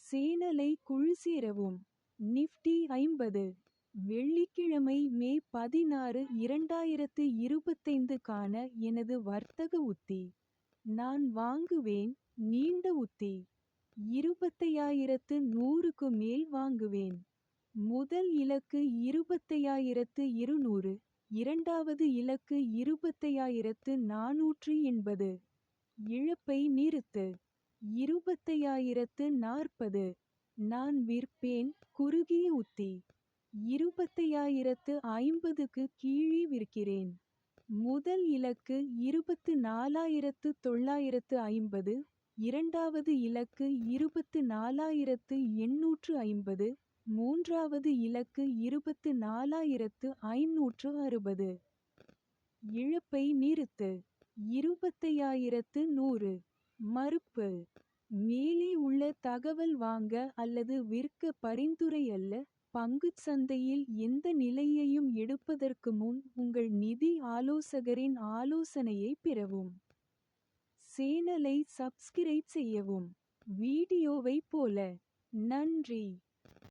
சேனலை குழுசேரவும். நிஃப்டி 50. வெள்ளிக்கிழமை மே 16 2025 க்கான எனது வர்த்தக உத்தி. நான் வாங்குவேன். நீண்ட உத்தி. 25100க்கு மேல் வாங்குவேன். முதல் இலக்கு 25200. இரண்டாவது இலக்கு 25480. இழப்பை நிறுத்து. 25040. நான் விற்பேன். குறுகிய உத்தி. 25050க்கு கீழே விற்கிறேன். முதல் இலக்கு 24950. இரண்டாவது இலக்கு 24850. மூன்றாவது இலக்கு 24560. இழப்பை நிறுத்து. 25100. மறுப்பு. மேலே உள்ள தகவல் வாங்க அல்லது விற்க பரிந்துரை அல்ல. பங்குச் சந்தையில் எந்த நிலையையும் எடுப்பதற்கு முன் உங்கள் நிதி ஆலோசகரின் ஆலோசனையை பெறவும். சேனலை சப்ஸ்கிரைப் செய்யவும். வீடியோவை போல. நன்றி.